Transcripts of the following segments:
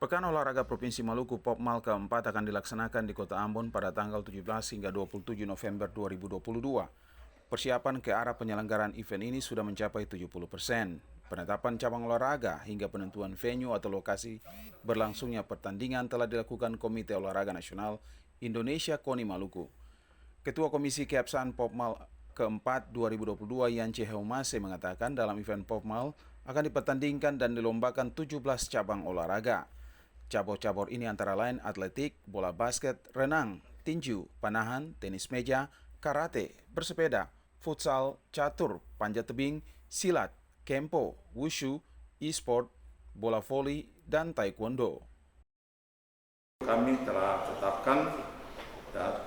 Pekan Olahraga Provinsi Maluku Popmal keempat akan dilaksanakan di Kota Ambon pada tanggal 17 hingga 27 November 2022. Persiapan ke arah penyelenggaraan event ini sudah mencapai 70%. Penetapan cabang olahraga hingga penentuan venue atau lokasi berlangsungnya pertandingan telah dilakukan Komite Olahraga Nasional Indonesia KONI Maluku. Ketua Komisi Keabsahan Popmal keempat 2022 Yance Heumase mengatakan dalam event Popmal akan dipertandingkan dan dilombakan 17 cabang olahraga. Cabur-cabur ini antara lain atletik, bola basket, renang, tinju, panahan, tenis meja, karate, bersepeda, futsal, catur, panjat tebing, silat, kempo, wushu, e-sport, bola voli, dan taekwondo. Kami telah tetapkan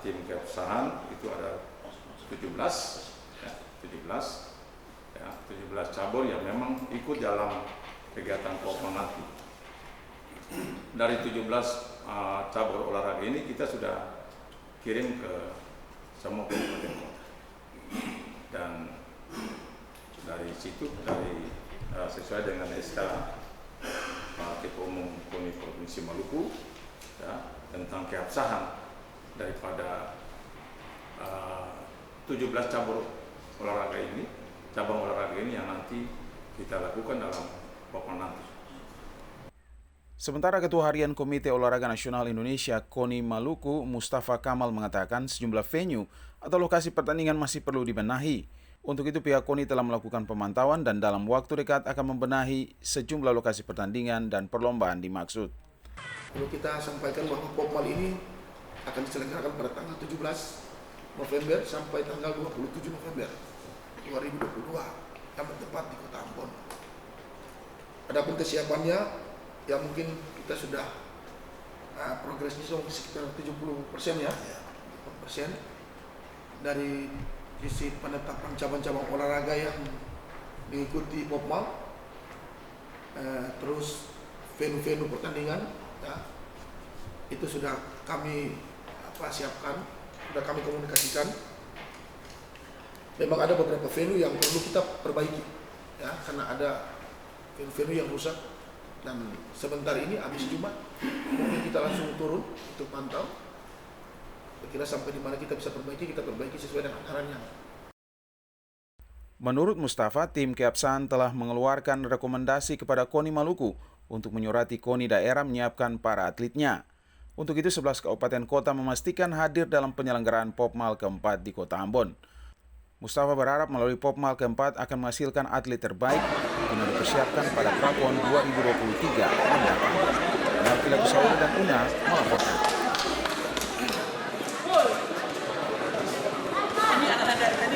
tim keabsahan itu ada 17 cabur yang memang ikut dalam kegiatan Popmal nanti. Dari 17 cabur olahraga ini kita sudah kirim ke semua kabupaten kota. Dan dari situ sesuai dengan SK Ketua Umum KONI Provinsi Maluku ya, tentang keabsahan daripada 17 cabang olahraga ini yang nanti kita lakukan dalam Popmal nanti. Sementara Ketua Harian Komite Olahraga Nasional Indonesia KONI Maluku, Mustafa Kamal mengatakan sejumlah venue atau lokasi pertandingan masih perlu dibenahi. Untuk itu pihak KONI telah melakukan pemantauan dan dalam waktu dekat akan membenahi sejumlah lokasi pertandingan dan perlombaan dimaksud. Perlu kita sampaikan bahwa Popmal ini akan diselenggarakan pada tanggal 17 November sampai tanggal 27 November 2022 yang bertempat di Kota Ambon. Adapun kesiapannya ya mungkin kita sudah progresnya sekitar 70% ya, 70% dari sisi penetapan cabang-cabang olahraga yang diikuti Popmal, terus venue-venue pertandingan ya, itu sudah kami siapkan, sudah kami komunikasikan. Memang ada beberapa venue yang perlu kita perbaiki ya, karena ada venue yang rusak. Dan sebentar ini habis Jumat mungkin kita langsung turun untuk pantau. Kira sampai di mana kita bisa perbaiki, kita perbaiki sesuai dengan anggarannya. Menurut Mustafa, tim keabsahan telah mengeluarkan rekomendasi kepada KONI Maluku untuk menyurati KONI daerah menyiapkan para atletnya. Untuk itu 11 kabupaten kota memastikan hadir dalam penyelenggaraan Popmal keempat di Kota Ambon. Mustafa berharap melalui Popmal keempat akan menghasilkan atlet terbaik guna dipersiapkan pada Prapon 2023 mendatang. Melki Lagu Sauli dan Una melaporkan.